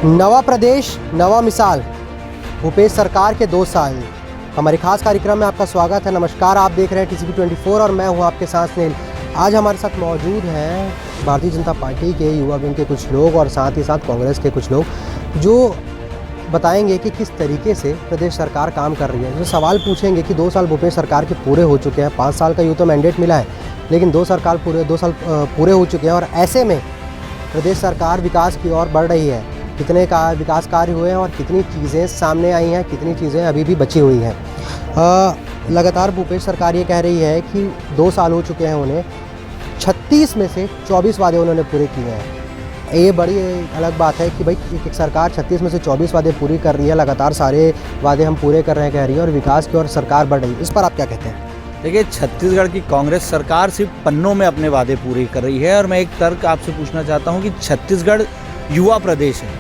नवा प्रदेश नवा मिसाल, भूपेश सरकार के 2 साल। हमारे खास कार्यक्रम में आपका स्वागत है। नमस्कार, आप देख रहे हैं TCP 24 और मैं हूं आपके साथ स्नेहिल। आज हमारे साथ मौजूद हैं भारतीय जनता पार्टी के युवा विंग के कुछ लोग और साथ ही साथ कांग्रेस के कुछ लोग, जो बताएंगे कि किस तरीके से प्रदेश सरकार काम कर रही है। जो सवाल पूछेंगे कि 2 साल भूपेश सरकार के पूरे हो चुके हैं, 5 साल का यूँ तो मैंडेट मिला है, लेकिन 2 साल पूरे हो चुके हैं और ऐसे में प्रदेश सरकार विकास की ओर बढ़ रही है। कितने का विकास कार्य हुए हैं और कितनी चीज़ें सामने आई हैं, कितनी चीज़ें अभी भी बची हुई हैं। लगातार भूपेश सरकार ये कह रही है कि 2 साल हो चुके हैं उन्हें, 36 में से 24 वादे उन्होंने पूरे किए हैं। ये बड़ी अलग बात है कि भाई एक सरकार 36 में से 24 वादे पूरी कर रही है, लगातार सारे वादे हम पूरे कर रहे हैं कह रही है और विकास की ओर सरकार बढ़ रही है। इस पर आप क्या कहते हैं? देखिए, छत्तीसगढ़ की कांग्रेस सरकार सिर्फ पन्नों में अपने वादे पूरे कर रही है और मैं एक तर्क आपसे पूछना चाहता हूं कि छत्तीसगढ़ युवा प्रदेश है,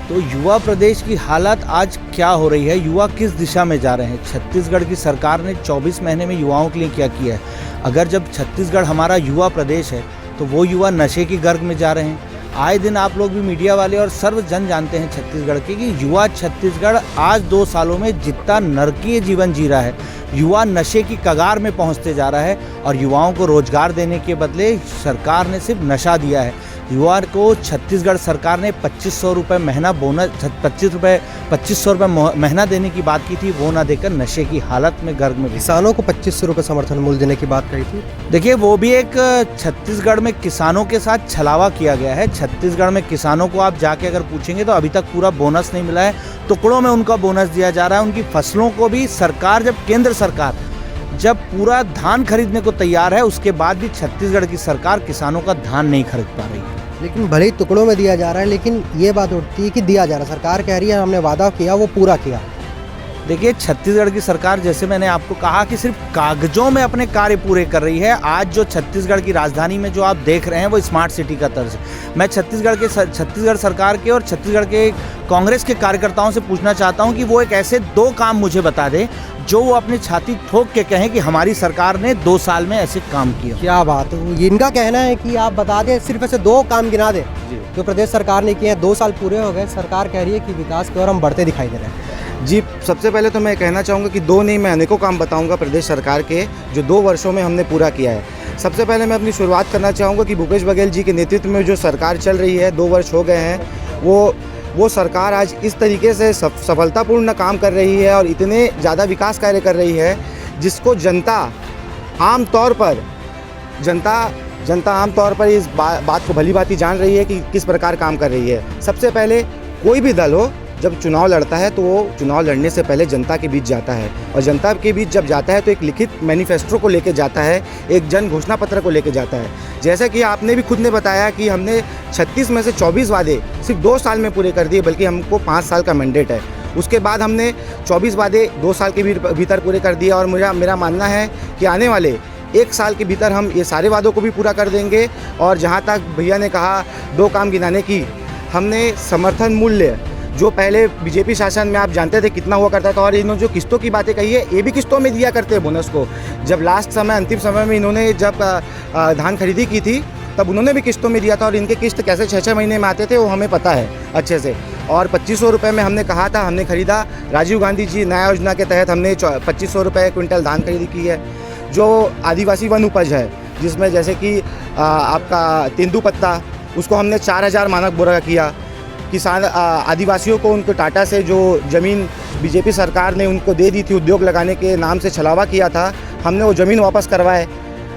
तो युवा प्रदेश की हालत आज क्या हो रही है, युवा किस दिशा में जा रहे हैं? छत्तीसगढ़ की सरकार ने 24 महीने में युवाओं के लिए क्या किया है? अगर जब छत्तीसगढ़ हमारा युवा प्रदेश है तो वो युवा नशे की गर्ग में जा रहे हैं। आए दिन आप लोग भी मीडिया वाले और सर्व जन जानते हैं छत्तीसगढ़ के कि युवा छत्तीसगढ़ आज 2 सालों में जितना नरकीय जीवन जी रहा है, युवा नशे की कगार में पहुंचते जा रहा है और युवाओं को रोजगार देने के बदले सरकार ने सिर्फ नशा दिया है। युवा को छत्तीसगढ़ सरकार ने 2500 रुपये महीना बोनस, 2500 रुपये महीना देने की बात की थी, वो ना देकर नशे की हालत में गर्ग में। किसानों को 2500 रुपये समर्थन मूल्य देने की बात कही थी। देखिए, वो भी एक छत्तीसगढ़ में किसानों के साथ छलावा किया गया है। छत्तीसगढ़ में किसानों को आप जाके अगर पूछेंगे तो अभी तक पूरा बोनस नहीं मिला है, टुकड़ों में उनका बोनस दिया जा रहा है। उनकी फसलों को भी सरकार, जब केंद्र सरकार जब पूरा धान खरीदने को तैयार है, उसके बाद भी छत्तीसगढ़ की सरकार किसानों का धान नहीं खरीद पा रही है। लेकिन भले ही टुकड़ों में दिया जा रहा है, लेकिन ये बात उठती है कि दिया जा रहा है। सरकार कह रही है हमने वादा किया वो पूरा किया। देखिए, छत्तीसगढ़ की सरकार, जैसे मैंने आपको कहा कि सिर्फ कागजों में अपने कार्य पूरे कर रही है। आज जो छत्तीसगढ़ की राजधानी में जो आप देख रहे हैं वो स्मार्ट सिटी का तर्ज है। मैं छत्तीसगढ़ सरकार के और छत्तीसगढ़ के कांग्रेस के कार्यकर्ताओं से पूछना चाहता हूं कि वो एक ऐसे 2 काम मुझे बता दें जो वो अपनी छाती ठोक के कहें कि हमारी सरकार ने 2 साल में ऐसे काम किए। क्या बात है, इनका कहना है कि आप बता दें, सिर्फ ऐसे 2 काम गिना दें जो प्रदेश सरकार ने किए हैं। 2 साल पूरे हो गए, सरकार कह रही है कि विकास की ओर हम बढ़ते दिखाई दे रहे हैं। जी, सबसे पहले तो मैं कहना चाहूँगा कि 2 नहीं, मैं अनेकों काम बताऊँगा प्रदेश सरकार के जो 2 वर्षों में हमने पूरा किया है। सबसे पहले मैं अपनी शुरुआत करना चाहूँगा कि भूपेश बघेल जी के नेतृत्व में जो सरकार चल रही है, 2 वर्ष हो गए हैं, वो सरकार आज इस तरीके से सफलतापूर्ण काम कर रही है और इतने ज़्यादा विकास कार्य कर रही है जिसको जनता आम तौर पर इस बात को भली भांति जान रही है कि किस प्रकार काम कर रही है। सबसे पहले कोई भी दल हो, जब चुनाव लड़ता है तो वो चुनाव लड़ने से पहले जनता के बीच जाता है और जनता के बीच जब जाता है तो एक लिखित मैनिफेस्टो को लेके जाता है, एक जन घोषणा पत्र को लेके जाता है। जैसा कि आपने भी खुद ने बताया कि हमने 36 में से 24 वादे सिर्फ 2 साल में पूरे कर दिए, बल्कि हमको 5 साल का मैंडेट है। उसके बाद हमने 24 वादे 2 साल के भीतर पूरे कर दिए और मेरा मानना है कि आने वाले 1 साल के भीतर हम ये सारे वादों को भी पूरा कर देंगे। और जहाँ तक भैया ने कहा 2 काम गिनाने की, हमने समर्थन मूल्य जो पहले बीजेपी शासन में आप जानते थे कितना हुआ करता था, और इन्होंने जो किस्तों की बातें कही है ये भी किस्तों में दिया करते हैं बोनस को। जब लास्ट समय, अंतिम समय में इन्होंने जब धान खरीदी की थी तब उन्होंने भी किस्तों में दिया था और इनके किस्त कैसे 6-6 महीने में आते थे वो हमें पता है अच्छे से। और 2500 रुपये में हमने कहा था, हमने खरीदा। राजीव गांधी जी न्याय योजना के तहत हमने 2500 रुपये क्विंटल धान खरीदी की है। जो आदिवासी वन उपज है, जिसमें जैसे कि आपका तेंदूपत्ता, उसको हमने 4000 मानक बोरा किया। किसान आदिवासियों को उनको टाटा से जो ज़मीन बीजेपी सरकार ने उनको दे दी थी, उद्योग लगाने के नाम से छलावा किया था, हमने वो ज़मीन वापस करवाए।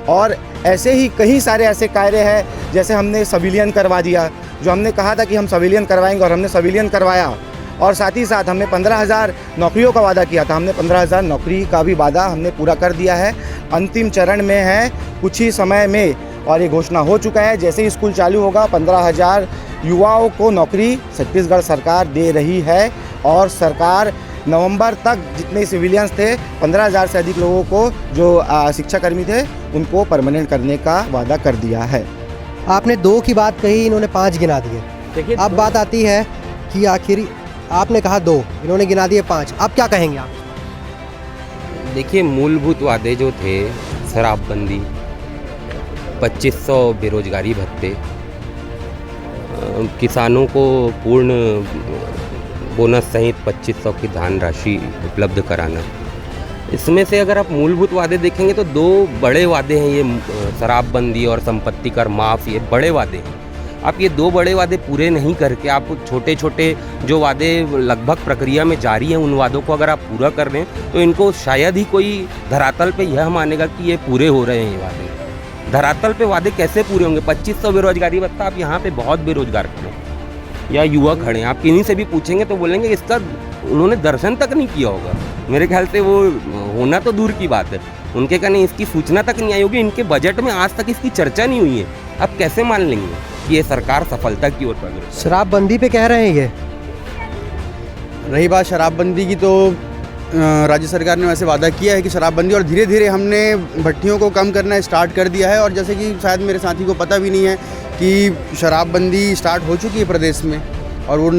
और ऐसे ही कई सारे ऐसे कार्य हैं, जैसे हमने सिविलियन करवा दिया, जो हमने कहा था कि हम सिविलियन करवाएंगे और हमने सिविलियन करवाया। और साथ ही साथ हमने 15,000 नौकरियों का वादा किया था, हमने 15,000 नौकरी का भी वादा हमने पूरा कर दिया है। अंतिम चरण में है कुछ ही समय में और ये घोषणा हो चुका है, जैसे ही स्कूल चालू होगा 15,000 युवाओं को नौकरी छत्तीसगढ़ सरकार दे रही है। और सरकार नवंबर तक जितने सिविलियंस थे, 15,000 से अधिक लोगों को जो शिक्षाकर्मी थे उनको परमानेंट करने का वादा कर दिया है। आपने 2 की बात कही, इन्होंने 5 गिना दिए। देखिए, अब बात आती है कि आखिर आपने कहा 2, इन्होंने गिना दिए 5, अब क्या कहेंगे आप? देखिए, मूलभूत वादे जो थे, शराबबंदी, 2500 बेरोजगारी भत्ते, किसानों को पूर्ण बोनस सहित 2500 की धान राशि उपलब्ध कराना। इसमें से अगर आप मूलभूत वादे देखेंगे तो दो बड़े वादे हैं, ये शराबबंदी और संपत्ति कर माफ़, ये बड़े वादे हैं। आप ये दो बड़े वादे पूरे नहीं करके आप छोटे छोटे जो वादे लगभग प्रक्रिया में जारी हैं उन वादों को अगर आप पूरा कर रहे हैं तो इनको शायद ही कोई धरातल पे यह मानेगा कि ये पूरे हो रहे हैं। ये वादे धरातल पे वादे कैसे पूरे होंगे? 2500 बेरोजगारी भत्ता, आप यहाँ पे बहुत बेरोजगार खड़े हैं या युवा खड़े हैं, आप किन्हीं से भी पूछेंगे तो बोलेंगे इसका उन्होंने दर्शन तक नहीं किया होगा। मेरे ख्याल से वो होना तो दूर की बात है, उनके कहने इसकी सूचना तक नहीं आई होगी, इनके बजट में आज तक इसकी चर्चा नहीं हुई है। आप कैसे मान लेंगे कि ये सरकार सफलता की ओर बढ़ रही है? शराबबंदी पे कह रहे हैं ये। रही बात शराबबंदी की, तो राज्य सरकार ने वैसे वादा किया है कि शराबबंदी, और धीरे धीरे हमने भट्टियों को कम करना स्टार्ट कर दिया है। और जैसे कि शायद मेरे साथी को पता भी नहीं है कि शराबबंदी स्टार्ट हो चुकी है प्रदेश में। और वो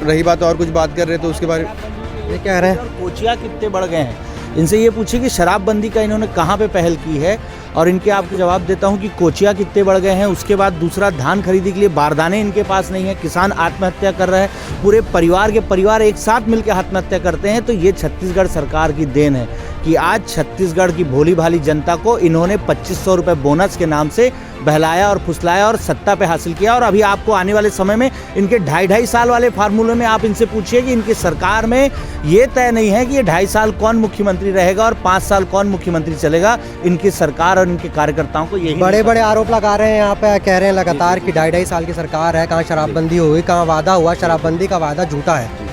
रही बात और कुछ बात कर रहे तो उसके बारे में ये कह रहे हैं कोचिया कितने बढ़ गए हैं, इनसे ये पूछिए कि शराबबंदी का इन्होंने कहाँ पे पहल की है, और इनके आपको जवाब देता हूँ कि कोचिया कितने बढ़ गए हैं। उसके बाद दूसरा, धान खरीदने के लिए बारदाने इनके पास नहीं है, किसान आत्महत्या कर रहा है, पूरे परिवार के परिवार एक साथ मिलकर आत्महत्या करते हैं। तो ये छत्तीसगढ़ सरकार की देन है कि आज छत्तीसगढ़ की भोली भाली जनता को इन्होंने 2500 रुपये बोनस के नाम से बहलाया और फुसलाया और सत्ता पे हासिल किया। और अभी आपको आने वाले समय में इनके 2.5 साल वाले फार्मूले में आप इनसे पूछिए कि इनकी सरकार में ये तय नहीं है कि ये 2.5 साल कौन मुख्यमंत्री रहेगा और 5 साल कौन मुख्यमंत्री चलेगा। इनकी सरकार और इनके कार्यकर्ताओं को यही बड़े बड़े आरोप लगा रहे हैं यहाँ पे, कह रहे हैं लगातार कि 2.5 साल की सरकार है, कहाँ शराबबंदी हुई, कहाँ वादा हुआ, शराबबंदी का वादा झूठा है।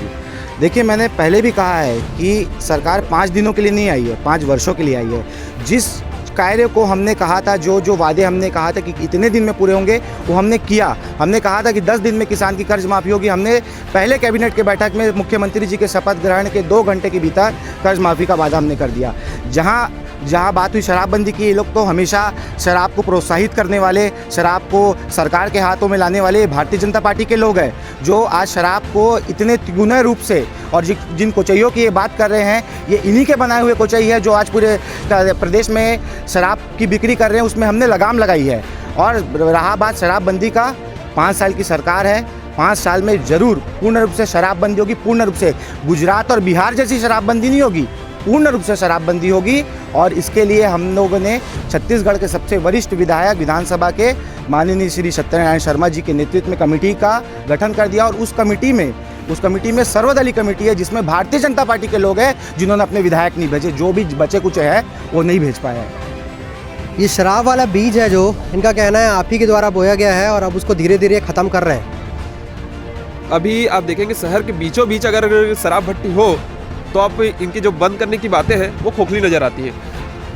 देखिए, मैंने पहले भी कहा है कि सरकार 5 दिनों के लिए नहीं आई है, 5 वर्षों के लिए आई है। जिस कार्य को हमने कहा था, जो वादे हमने कहा था कि इतने दिन में पूरे होंगे, वो हमने किया। हमने कहा था कि 10 दिन में किसान की कर्ज माफ़ी होगी। हमने पहले कैबिनेट के बैठक में मुख्यमंत्री जी के शपथ ग्रहण के 2 घंटे के भीतर कर्ज माफ़ी का वादा हमने कर दिया। जहाँ बात हुई शराबबंदी की, ये लोग तो हमेशा शराब को प्रोत्साहित करने वाले, शराब को सरकार के हाथों में लाने वाले भारतीय जनता पार्टी के लोग हैं, जो आज शराब को इतने तिगुने रूप से, और जिन कोचैयों की ये बात कर रहे हैं, ये इन्हीं के बनाए हुए कोचई है जो आज पूरे प्रदेश में शराब की बिक्री कर रहे हैं। उसमें हमने लगाम लगाई है। और रहा बात शराबबंदी का, 5 साल की सरकार है, 5 साल में ज़रूर पूर्ण रूप से शराबबंदी होगी। पूर्ण रूप से गुजरात और बिहार जैसी शराबबंदी नहीं होगी, पूर्ण रूप से शराबबंदी होगी। और इसके लिए हम लोगों ने छत्तीसगढ़ के सबसे वरिष्ठ विधायक विधानसभा के माननीय श्री सत्यनारायण शर्मा जी के नेतृत्व में कमेटी का गठन कर दिया। और उस कमेटी में सर्वदलीय कमेटी है जिसमें भारतीय जनता पार्टी के लोग हैं जिन्होंने अपने विधायक नहीं भेजे। जो भी बचे कुछ है वो नहीं भेज पाए हैं। ये शराब वाला बीज है जो इनका कहना है आप ही के द्वारा बोया गया है और अब उसको धीरे धीरे ख़त्म कर रहे हैं। अभी आप देखेंगे शहर के बीचों बीच अगर शराब भट्टी हो तो आप इनकी जो बंद करने की बातें हैं वो खोखली नज़र आती है।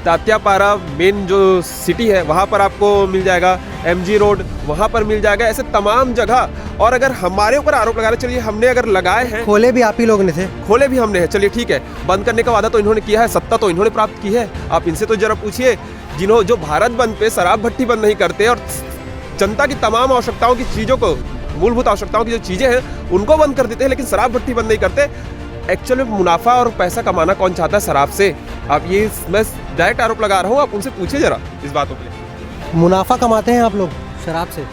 तात्यापारा मेन जो सिटी है वहाँ पर आपको मिल जाएगा, MG रोड वहाँ पर मिल जाएगा, ऐसे तमाम जगह। और अगर हमारे ऊपर आरोप लगा रहे, चलिए हमने अगर लगाए हैं, खोले भी आप ही लोग ने थे, खोले भी हमने हैं, चलिए ठीक है, बंद करने का वादा तो इन्होंने किया है, सत्ता तो इन्होंने प्राप्त की है। आप इनसे तो जरा पूछिए जो भारत बंद पे शराब भट्टी बंद नहीं करते और जनता की तमाम आवश्यकताओं की चीज़ों को, मूलभूत आवश्यकताओं की जो चीज़ें हैं उनको बंद कर देते हैं, लेकिन शराब भट्टी बंद नहीं करते। एक्चुअल में मुनाफा और पैसा कमाना कौन चाहता है शराब से? आप ये मैं डायरेक्ट आरोप लगा रहा हूँ, आप उनसे पूछिए जरा इस बातों पे। मुनाफा कमाते हैं आप लोग शराब से?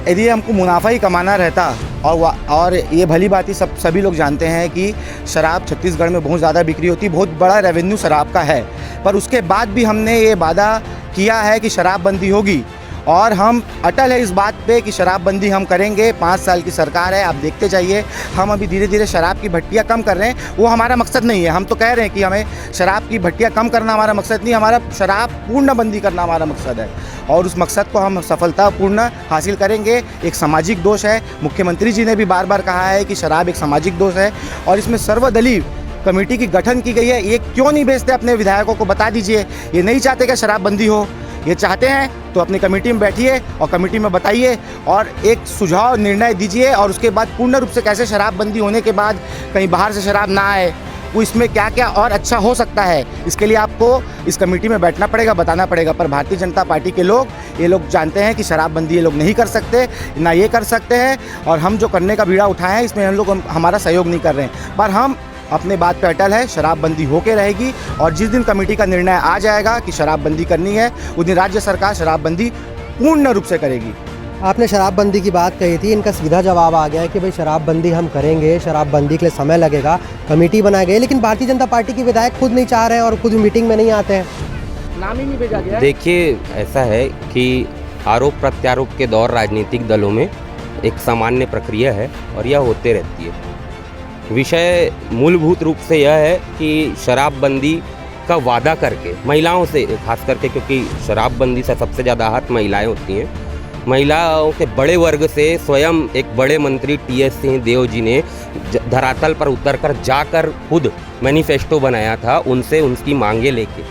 यदि हमको मुनाफा ही कमाना रहता, और ये भली बात ही सभी लोग जानते हैं कि शराब छत्तीसगढ़ में बहुत ज़्यादा बिक्री होती, बहुत बड़ा रेवेन्यू शराब का है। पर उसके बाद भी हमने ये वादा किया है कि शराबबंदी होगी और हम अटल है इस बात पे कि शराबबंदी हम करेंगे। 5 साल की सरकार है, आप देखते जाइए। हम अभी धीरे धीरे शराब की भट्टियाँ कम कर रहे हैं, वो हमारा मकसद नहीं है। हम तो कह रहे हैं कि हमें शराब की भट्टियाँ कम करना हमारा मकसद नहीं, हमारा शराब पूर्णबंदी करना हमारा मकसद है। और उस मकसद को हम सफलतापूर्ण हासिल करेंगे। एक सामाजिक दोष है, मुख्यमंत्री जी ने भी बार बार कहा है कि शराब एक सामाजिक दोष है और इसमें सर्वदलीय कमेटी की गठन की गई है। ये क्यों नहीं भेजते अपने विधायकों को, बता दीजिए। ये नहीं चाहते कि शराबबंदी हो, ये चाहते हैं तो अपनी कमेटी में बैठिए और कमेटी में बताइए और एक सुझाव निर्णय दीजिए। और उसके बाद पूर्ण रूप से कैसे शराबबंदी होने के बाद कहीं बाहर से शराब ना आए, वो इसमें क्या क्या और अच्छा हो सकता है, इसके लिए आपको इस कमेटी में बैठना पड़ेगा, बताना पड़ेगा। पर भारतीय जनता पार्टी के लोग, ये लोग जानते हैं कि शराबबंदी ये लोग नहीं कर सकते, ना ये कर सकते हैं। और हम जो करने का बीड़ा उठाए हैं इसमें हम लोग हमारा सहयोग नहीं कर रहे हैं। पर हम अपने बात पे अटल है, शराबबंदी होके रहेगी। और जिस दिन कमेटी का निर्णय आ जाएगा कि शराबबंदी करनी है, उस दिन राज्य सरकार शराबबंदी पूर्ण रूप से करेगी। आपने शराबबंदी की बात कही थी, इनका सीधा जवाब आ गया है कि भाई शराबबंदी हम करेंगे, शराबबंदी के लिए समय लगेगा, कमेटी बनाई गई, लेकिन भारतीय जनता पार्टी के विधायक खुद नहीं चाह रहे हैं और खुद मीटिंग में नहीं आते हैं। नाम ही नहीं भेजा गया। देखिए, ऐसा है कि आरोप प्रत्यारोप के दौर राजनीतिक दलों में एक सामान्य प्रक्रिया है और यह होते रहती है। विषय मूलभूत रूप से यह है कि शराबबंदी का वादा करके महिलाओं से, खास करके क्योंकि शराबबंदी से सबसे ज़्यादा आहत महिलाएं होती हैं, महिलाओं के बड़े वर्ग से स्वयं एक बड़े मंत्री टी.एस. सिंहदेव जी ने धरातल पर उतरकर जाकर खुद मैनिफेस्टो बनाया था, उनसे उनकी मांगे लेके।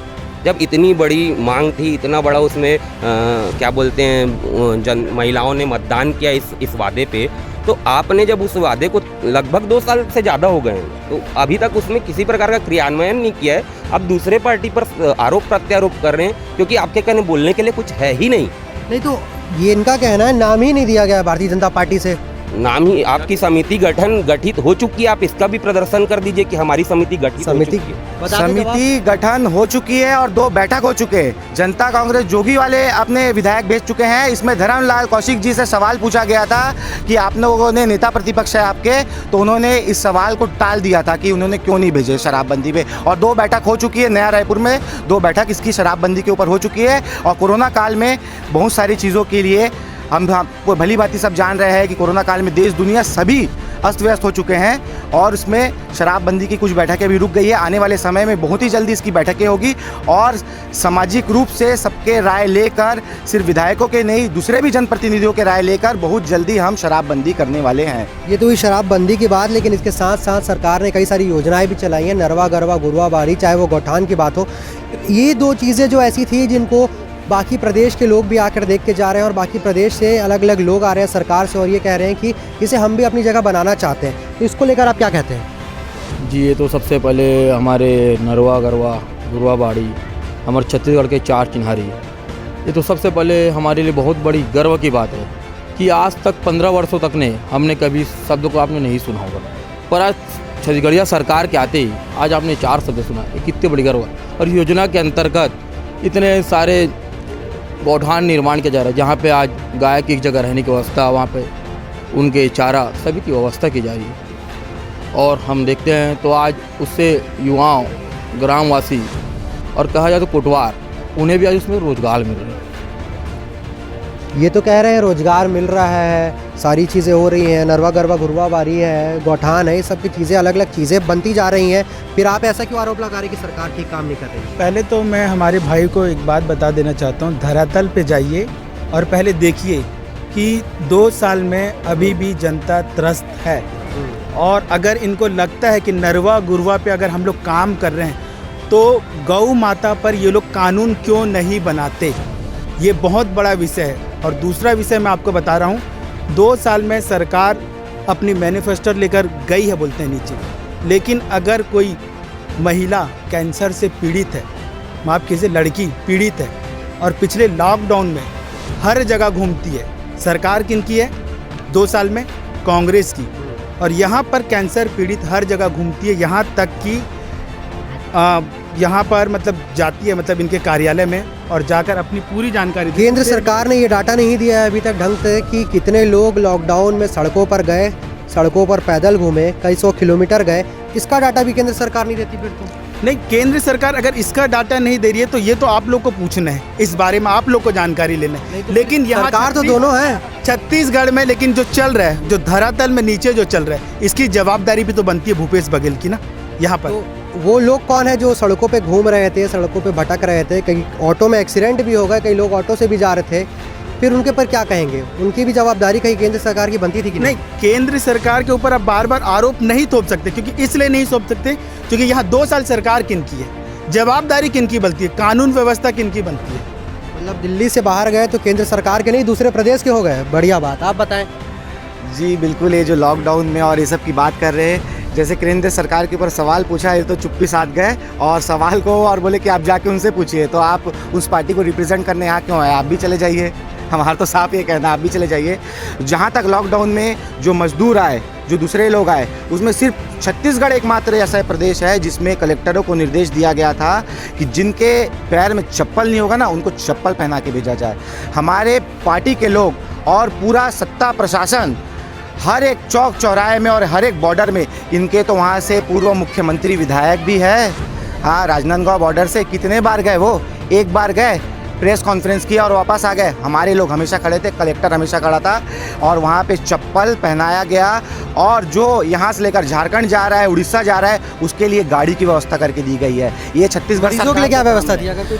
जब इतनी बड़ी मांग थी, इतना बड़ा उसमें क्या बोलते हैं, महिलाओं ने मतदान किया इस वादे पे, तो आपने जब उस वादे को लगभग 2 साल से ज़्यादा हो गए हैं, तो अभी तक उसमें किसी प्रकार का क्रियान्वयन नहीं किया है। अब दूसरे पार्टी पर आरोप प्रत्यारोप कर रहे हैं क्योंकि आपके कहने बोलने के लिए कुछ है ही नहीं। नहीं तो ये इनका कहना है नाम ही नहीं दिया गया भारतीय जनता पार्टी से। नाम ही, आपकी समिति गठित हो चुकी है, आप इसका भी प्रदर्शन कर दीजिए कि हमारी समिति गठित हो चुकी है। समिति गठन हो चुकी है और 2 बैठक हो चुके हैं। जनता कांग्रेस जोगी वाले अपने विधायक भेज चुके हैं। इसमें धर्मलाल कौशिक जी से सवाल पूछा गया था कि आप लोगों ने, नेता प्रतिपक्ष है आपके, तो उन्होंने इस सवाल को टाल दिया था कि उन्होंने क्यों नहीं भेजे शराबबंदी पे। और 2 बैठक हो चुकी है, नया रायपुर में 2 बैठक इसकी शराबबंदी के ऊपर हो चुकी है। और कोरोना काल में बहुत सारी चीज़ों के लिए हम भली भांति सब जान रहे हैं कि कोरोना काल में देश दुनिया सभी अस्त व्यस्त हो चुके हैं और उसमें शराबबंदी की कुछ बैठकें भी रुक गई है। आने वाले समय में बहुत ही जल्दी इसकी बैठकें होगी और सामाजिक रूप से सबके राय लेकर, सिर्फ विधायकों के नहीं, दूसरे भी जनप्रतिनिधियों के राय लेकर बहुत जल्दी हम शराबबंदी करने वाले हैं। ये तो हुई शराबबंदी की बात, लेकिन इसके साथ साथ सरकार ने कई सारी योजनाएं भी चलाई हैं, नरवा गरवा गुरवा बाड़ी, चाहे वो गौठान की बात हो। ये 2 चीज़ें जो ऐसी थी जिनको बाकी प्रदेश के लोग भी आकर देख के जा रहे हैं और बाकी प्रदेश से अलग अलग लोग आ रहे हैं सरकार से और ये कह रहे हैं कि इसे हम भी अपनी जगह बनाना चाहते हैं। तो इसको लेकर आप क्या कहते हैं? जी, ये तो सबसे पहले हमारे नरवा गरवा गुरवा बाड़ी, हमारे छत्तीसगढ़ के 4 चिन्हारी, ये तो सबसे पहले हमारे लिए बहुत बड़ी गर्व की बात है कि आज तक 15 वर्षों तक ने हमने कभी शब्द को आपने नहीं सुना होगा, पर आज छत्तीसगढ़िया सरकार के आते ही आज आपने 4 शब्द सुना। ये कितनी बड़ी गर्व है। और योजना के अंतर्गत इतने सारे गौठान निर्माण किया जा रहा है जहाँ पे आज गाय की एक जगह रहने की व्यवस्था, वहाँ पे उनके चारा सभी की व्यवस्था की जा रही है। और हम देखते हैं तो आज उससे युवाओं, ग्रामवासी और कहा जाए तो कोटवार, उन्हें भी आज उसमें रोजगार मिल रहा है। ये तो कह रहे हैं रोजगार मिल रहा है, सारी चीज़ें हो रही हैं, नरवा गरवा गुरवा बारी है, गौठान है, ये सब की चीज़ें, अलग अलग चीज़ें बनती जा रही हैं, फिर आप ऐसा क्यों आरोप लगा रहे हैं कि सरकार ठीक काम नहीं कर रही? पहले तो मैं हमारे भाई को एक बात बता देना चाहता हूँ, धरातल पे जाइए और पहले देखिए कि 2 साल में अभी भी जनता त्रस्त है। और अगर इनको लगता है कि नरवा गुरवा पे अगर हम लोग काम कर रहे हैं तो गौ माता पर ये लोग कानून क्यों नहीं बनाते, ये बहुत बड़ा विषय है। और दूसरा विषय मैं आपको बता रहा हूँ, 2 साल में सरकार अपनी मैनिफेस्टो लेकर गई है बोलते हैं नीचे, लेकिन अगर कोई महिला कैंसर से पीड़ित है, माफ़ कीजिए लड़की पीड़ित है और पिछले लॉकडाउन में हर जगह घूमती है, सरकार किनकी है 2 साल में? कांग्रेस की। और यहाँ पर कैंसर पीड़ित हर जगह घूमती है, यहाँ तक कि यहाँ पर मतलब जाती है, मतलब इनके कार्यालय में और जाकर अपनी पूरी जानकारी। केंद्र सरकार ने ये डाटा नहीं दिया है अभी तक ढंग से कि कितने लोग लॉकडाउन में सड़कों पर गए, सड़कों पर पैदल घूमे, कई 100 किलोमीटर गए, इसका डाटा भी केंद्र सरकार नहीं देती फिर तो? नहीं, केंद्र सरकार अगर इसका डाटा नहीं दे रही है तो ये तो आप लोग को पूछना है, इस बारे में आप लोग को जानकारी लेना है। लेकिन यहाँ सरकार तो दोनों है छत्तीसगढ़ में, लेकिन जो चल रहा है, जो धरातल में नीचे जो चल रहा है, इसकी जवाबदारी भी तो बनती है भूपेश बघेल की ना यहाँ पर। तो वो लोग कौन है जो सड़कों पे घूम रहे थे, सड़कों पे भटक रहे थे, कई ऑटो में एक्सीडेंट भी हो गए, कई लोग ऑटो से भी जा रहे थे, फिर उनके पर क्या कहेंगे? उनकी भी जवाबदारी कहीं केंद्र सरकार की बनती थी कि नहीं? केंद्र सरकार के ऊपर आप बार बार आरोप नहीं थोप सकते, क्योंकि इसलिए नहीं थोप सकते क्योंकि यहाँ 2 साल सरकार किनकी है, जवाबदारी किनकी बनती है, कानून व्यवस्था किनकी बनती है। मतलब दिल्ली से बाहर गए तो केंद्र सरकार के नहीं, दूसरे प्रदेश के हो गए। बढ़िया बात, आप बताएं। जी बिल्कुल, ये जो लॉकडाउन में और ये सब की बात कर रहे हैं, जैसे केंद्र सरकार के ऊपर सवाल पूछा, ये तो चुप्पी साध गए और सवाल को और बोले कि आप जाके उनसे पूछिए। तो आप उस पार्टी को रिप्रेजेंट करने यहाँ क्यों आए? आप भी चले जाइए, हमारा तो साफ ये कहना, आप भी चले जाइए। जहाँ तक लॉकडाउन में जो मजदूर आए, जो दूसरे लोग आए, उसमें सिर्फ छत्तीसगढ़ एकमात्र ऐसा प्रदेश है जिसमें कलेक्टरों को निर्देश दिया गया था कि जिनके पैर में चप्पल नहीं होगा ना, उनको चप्पल पहना के भेजा जाए। हमारे पार्टी के लोग और पूरा सत्ता प्रशासन हर एक चौक चौराहे में और हर एक बॉर्डर में, इनके तो वहाँ से पूर्व मुख्यमंत्री विधायक भी है। हाँ, राजनांदगांव बॉर्डर से कितने बार गए वो, एक बार गए, प्रेस कॉन्फ्रेंस किया और वापस आ गए। हमारे लोग हमेशा खड़े थे, कलेक्टर हमेशा खड़ा था और वहाँ पे चप्पल पहनाया गया और जो यहाँ से लेकर झारखंड जा रहा है, उड़ीसा जा रहा है, उसके लिए गाड़ी की व्यवस्था करके दी गई है। ये छत्तीसगढ़ मरीजों के लिए क्या व्यवस्था थी? अगर कोई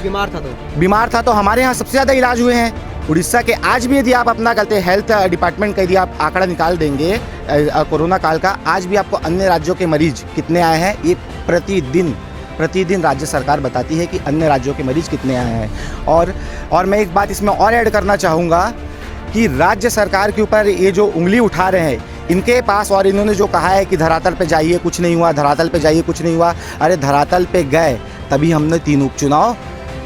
बीमार था तो हमारे यहाँ सबसे ज़्यादा इलाज हुए हैं उड़ीसा के। आज भी यदि आप अपना कहते हैं हेल्थ डिपार्टमेंट का यदि आप आंकड़ा निकाल देंगे कोरोना काल का, आज भी आपको अन्य राज्यों के मरीज कितने आए हैं, ये प्रतिदिन राज्य सरकार बताती है कि अन्य राज्यों के मरीज कितने आए हैं। और मैं एक बात इसमें और ऐड करना चाहूँगा कि राज्य सरकार के ऊपर ये जो उंगली उठा रहे हैं इनके पास, और इन्होंने जो कहा है कि धरातल पे जाइए कुछ नहीं हुआ, धरातल पे जाइए कुछ नहीं हुआ, अरे धरातल पे गए तभी हमने 3 उपचुनाव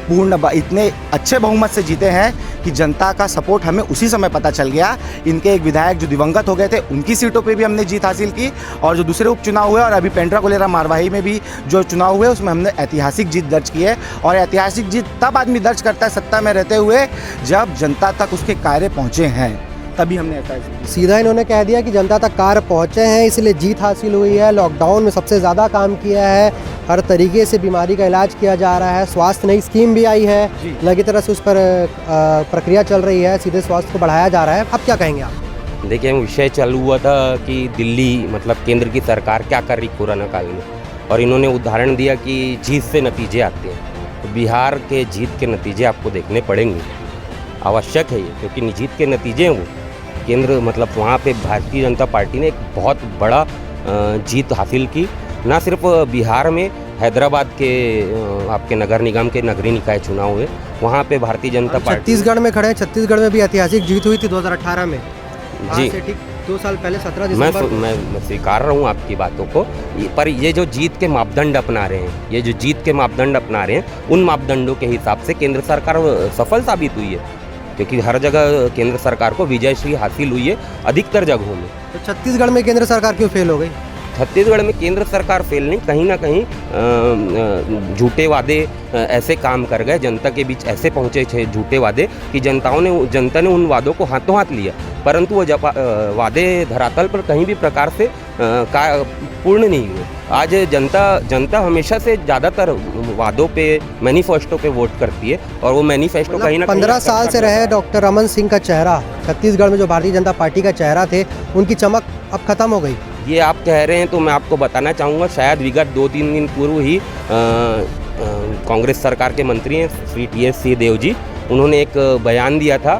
इतने अच्छे बहुमत से जीते हैं कि जनता का सपोर्ट हमें उसी समय पता चल गया। इनके एक विधायक जो दिवंगत हो गए थे उनकी सीटों पे भी हमने जीत हासिल की, और जो दूसरे उपचुनाव हुए और अभी पेंड्रा कोलेरा मारवाही में भी जो चुनाव हुए उसमें हमने ऐतिहासिक जीत दर्ज की है। और ऐतिहासिक जीत तब आदमी दर्ज करता है सत्ता में रहते हुए जब जनता तक उसके कार्य पहुँचे हैं, तभी हमने ऐसा सीधा इन्होंने कह दिया कि जनता तक कार्य पहुँचे हैं इसलिए जीत हासिल हुई है। लॉकडाउन में सबसे ज़्यादा काम किया है, हर तरीके से बीमारी का इलाज किया जा रहा है, स्वास्थ्य नई स्कीम भी आई है, लगी तरह से उस पर प्रक्रिया चल रही है, सीधे स्वास्थ्य को बढ़ाया जा रहा है। अब क्या कहेंगे आप? देखिए, विषय चालू हुआ था कि दिल्ली मतलब केंद्र की सरकार क्या कर रही कोरोना काल में, और इन्होंने उदाहरण दिया कि जीत से नतीजे आते हैं। तो बिहार के जीत के नतीजे आपको देखने पड़ेंगे, आवश्यक है ये, क्योंकि जीत के नतीजे हैं वो। केंद्र मतलब वहाँ पे भारतीय जनता पार्टी ने एक बहुत बड़ा जीत हासिल की, ना सिर्फ बिहार में, हैदराबाद के आपके नगर निगम के नगरीय निकाय चुनाव हुए, वहाँ पे भारतीय जनता पार्टी। छत्तीसगढ़ में खड़े हैं, छत्तीसगढ़ में भी ऐतिहासिक जीत हुई थी 2018 में। जी, से ठीक 2 साल पहले 17 दिसंबर मैं स्वीकार रहा हूँ आपकी बातों को, पर ये जो जीत के मापदंड अपना रहे हैं, ये जो जीत के मापदंड अपना रहे हैं, उन मापदंडों के हिसाब से केंद्र सरकार सफल साबित हुई है, क्योंकि हर जगह केंद्र सरकार को विजयश्री हासिल हुई है अधिकतर जगहों में। तो छत्तीसगढ़ में केंद्र सरकार क्यों फेल हो गई? छत्तीसगढ़ में केंद्र सरकार फेल नहीं, कहीं ना कहीं झूठे वादे ऐसे काम कर गए, जनता के बीच ऐसे पहुँचे थे झूठे वादे कि जनता ने उन वादों को हाथों हाथ लिया, परंतु वो वादे धरातल पर कहीं भी प्रकार से पूर्ण नहीं हुए। आज जनता हमेशा से ज़्यादातर वादों पे, मैनिफेस्टो पे वोट करती है, और वो मैनिफेस्टो कहीं ना 15 साल से रहे डॉक्टर रमन सिंह का चेहरा, छत्तीसगढ़ में जो भारतीय जनता पार्टी का चेहरा थे, उनकी चमक अब खत्म हो गई। ये आप कह रहे हैं तो मैं आपको बताना चाहूँगा, शायद विगत 2-3 दिन पूर्व ही कांग्रेस सरकार के मंत्री हैं श्री TS सिंहदेव जी, उन्होंने एक बयान दिया था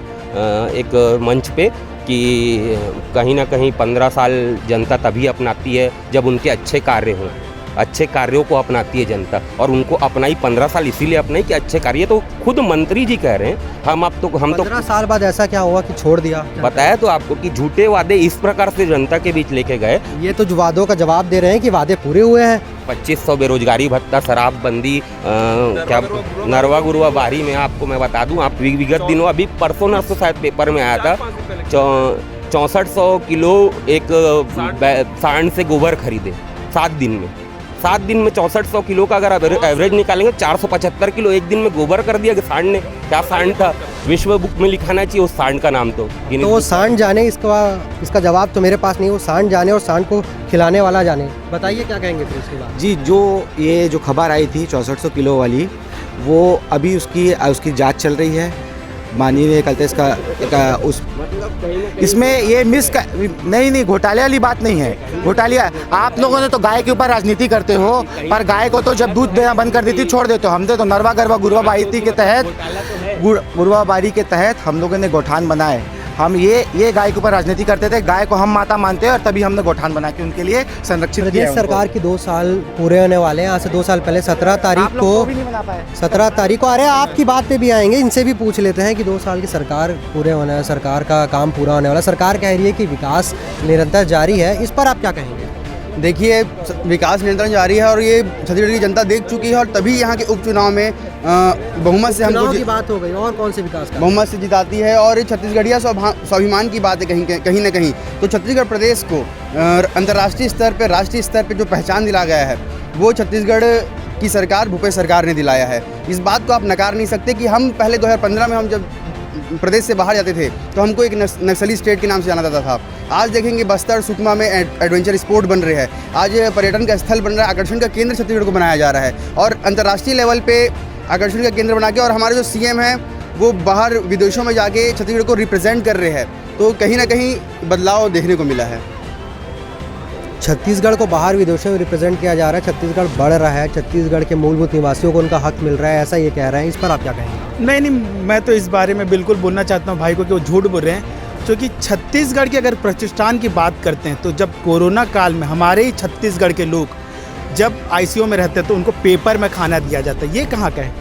एक मंच पे कि कहीं ना कहीं 15 साल जनता तभी अपनाती है जब उनके अच्छे कार्य हों, अच्छे कार्यों को अपनाती है जनता, और उनको अपनाई 15 साल इसीलिए अपनाई कि अच्छे कार्य। तो खुद मंत्री जी कह रहे हैं, हम 15 साल बाद ऐसा क्या हुआ कि छोड़ दिया? बताया तो आपको कि झूठे वादे इस प्रकार से जनता के बीच लेके गए। ये तो जो वादों का जवाब दे रहे हैं कि वादे पूरे हुए हैं। 2500 बेरोजगारी भत्ता, शराबबंदी, क्या नरवा गुरुआ बारी में आपको मैं बता दूं, आप विगत दिनों, अभी परसों नरसों शायद पेपर में आया था, 6400 किलो एक सांड से गोबर खरीदे 7 दिन में। 7 दिन में 6400 किलो का अगर एवरेज निकालेंगे, 475 किलो एक दिन में गोबर कर दिया सांड ने। क्या सांड था, विश्व बुक में लिखाना चाहिए उस सांड का नाम। तो वो सांड जाने, इसका जवाब तो मेरे पास नहीं, वो सांड जाने और सांड को खिलाने वाला जाने। बताइए क्या कहेंगे फिर इसके बाद? जी, ये जो खबर आई थी 6400 किलो वाली, वो अभी उसकी जांच चल रही है। माननीय कहते इसमें ये नहीं घोटाले वाली बात नहीं है। घोटाले आप लोगों ने तो गाय के ऊपर राजनीति करते हो, पर गाय को तो जब दूध देना बंद कर देती छोड़ देते हो। हमने तो नरवा गरवा गुरुआ बारी के तहत हम लोगों ने गौठान बनाए। हम ये गाय के ऊपर राजनीति करते थे, गाय को हम माता मानते हैं, और तभी हमने गौठान बना के उनके लिए संरक्षित किया। प्रदेश सरकार की 2 साल पूरे होने वाले हैं। आज से 2 साल पहले 17 तारीख को अरे आपकी बात पे भी आएंगे, इनसे भी पूछ लेते हैं कि 2 साल की सरकार पूरे होने, सरकार का काम पूरा होने वाला। सरकार कह रही है कि विकास निरंतर जारी है, इस पर आप क्या कहेंगे? देखिए, विकास निरंतर जारी है और ये छत्तीसगढ़ की जनता देख चुकी है, और तभी यहाँ के उपचुनाव में बहुमत से हमको की बात हो गई। और कौन से विकास का बहुमत से जिताती है, और छत्तीसगढ़िया स्वाभिमान की बात है कहीं ना कहीं। तो छत्तीसगढ़ प्रदेश को अंतर्राष्ट्रीय स्तर पर, राष्ट्रीय स्तर पर जो पहचान दिला गया है, वो छत्तीसगढ़ की सरकार, भूपेश सरकार ने दिलाया है। इस बात को आप नकार नहीं सकते कि हम पहले 2015 में हम जब प्रदेश से बाहर जाते थे तो हमको एक नक्सली स्टेट के नाम से जाना जाता था। आज देखेंगे बस्तर सुकमा में एडवेंचर स्पोर्ट बन रहे हैं, आज पर्यटन का स्थल बन रहा है, आकर्षण का केंद्र छत्तीसगढ़ को बनाया जा रहा है और अंतर्राष्ट्रीय लेवल पे आकर्षण का केंद्र बना के, और हमारे जो सीएम हैं वो बाहर विदेशों में जाके छत्तीसगढ़ को रिप्रेजेंट कर रहे हैं, तो कहीं ना कहीं बदलाव देखने को मिला है। छत्तीसगढ़ को बाहर विदेशों में रिप्रेजेंट किया जा रहा है, छत्तीसगढ़ बढ़ रहा है, छत्तीसगढ़ के मूलभूत निवासियों को उनका हक मिल रहा है, ऐसा ये कह रहे हैं। इस पर आप क्या कहेंगे? नहीं, मैं तो इस बारे में बिल्कुल बोलना चाहता हूँ भाई को कि वो झूठ बोल रहे हैं, क्योंकि छत्तीसगढ़ के अगर प्रतिष्ठान की बात करते हैं तो जब कोरोना काल में हमारे ही छत्तीसगढ़ के लोग जब आईसीयू में रहते हैं तो उनको पेपर में खाना दिया जाता है। ये कहाँ का है?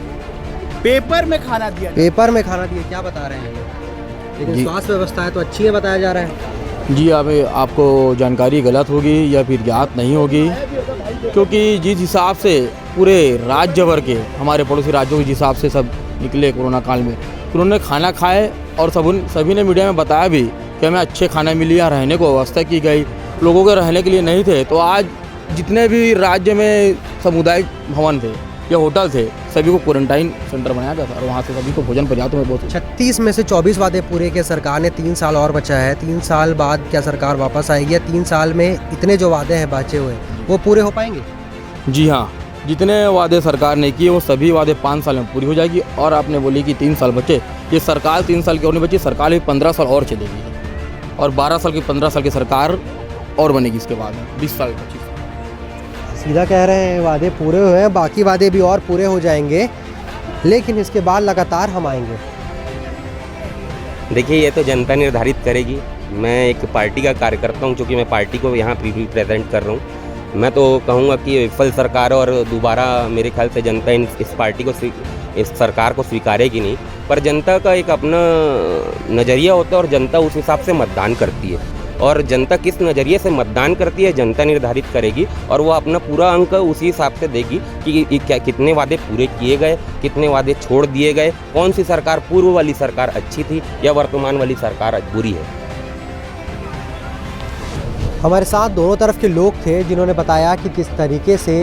पेपर में खाना दिया, पेपर में खाना दिया, क्या बता रहे हैं? लेकिन स्वास्थ्य व्यवस्था है तो अच्छी है बताया जा रहा है। जी आपको जानकारी गलत होगी या फिर ज्ञात नहीं होगी, क्योंकि जिस हिसाब से पूरे राज्य भर के हमारे पड़ोसी राज्यों के हिसाब से सब निकले कोरोना काल में, उन्होंने खाना खाए और सभी ने मीडिया में बताया भी कि हमें अच्छे खाना मिली, यहाँ रहने को व्यवस्था की गई, लोगों के रहने के लिए नहीं थे। तो आज जितने भी राज्य में सामुदायिक भवन थे या होटल थे सभी को क्वारंटाइन सेंटर बनाया गया था और वहाँ से सभी को भोजन पर्याप्त में बहुत। 36 में से 24 वादे पूरे किए सरकार ने, 3 साल और बचा है। 3 साल बाद क्या सरकार वापस आएगी? 3 साल में इतने जो वादे हैं बचे हुए वो पूरे हो पाएंगे? जी हाँ, जितने वादे सरकार ने किए वो सभी वादे 5 साल में पूरी हो जाएगी। और आपने बोली कि 3 साल बचे, ये सरकार 3 साल की और नहीं बची, सरकार भी 15 साल और चलेगी और 12 साल की 15 साल की सरकार और बनेगी इसके बाद में 20 साल 25 साल। सीधा कह रहे हैं वादे पूरे हुए हैं, बाकी वादे भी और पूरे हो जाएंगे, लेकिन इसके बाद लगातार हम आएंगे। देखिए ये तो जनता निर्धारित करेगी। मैं एक पार्टी का कार्यकर्ता हूँ, चूँकि मैं पार्टी को यहाँ रिप्रेजेंट कर रहा हूँ। मैं तो कहूँगा कि विफल सरकार और दोबारा मेरे ख्याल से जनता इस पार्टी को इस सरकार को स्वीकारेगी नहीं, पर जनता का एक अपना नज़रिया होता है और जनता उस हिसाब से मतदान करती है और जनता किस नज़रिए से मतदान करती है जनता निर्धारित करेगी और वो अपना पूरा अंक उसी हिसाब से देगी कि क्या कितने वादे पूरे किए गए, कितने वादे छोड़ दिए गए, कौन सी सरकार पूर्व वाली सरकार अच्छी थी या वर्तमान वाली सरकार बुरी है। हमारे साथ दोनों तरफ के लोग थे जिन्होंने बताया कि किस तरीके से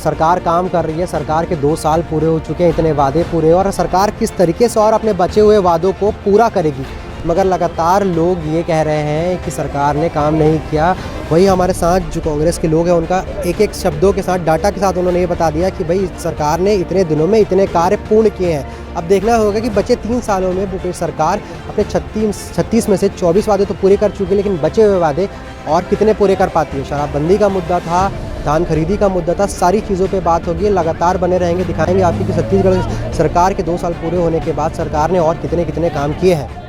सरकार काम कर रही है। सरकार के 2 साल पूरे हो चुके हैं, इतने वादे पूरे और सरकार किस तरीके से और अपने बचे हुए वादों को पूरा करेगी, मगर लगातार लोग ये कह रहे हैं कि सरकार ने काम नहीं किया। वही हमारे साथ जो कांग्रेस के लोग हैं उनका एक एक शब्दों के साथ, डाटा के साथ उन्होंने ये बता दिया कि भाई सरकार ने इतने दिनों में इतने कार्य पूर्ण किए हैं। अब देखना होगा कि बचे 3 सालों में भूपेश सरकार अपने 36 में से 24 वादे तो पूरे कर चुकी है, लेकिन बचे हुए वादे और कितने पूरे कर पाती है। शराबबंदी का मुद्दा था, धान खरीदी का मुद्दा था, सारी चीज़ों पे बात होगी। लगातार बने रहेंगे, दिखाएंगे आपकी कि छत्तीसगढ़ सरकार के 2 साल पूरे होने के बाद सरकार ने और कितने काम किए हैं।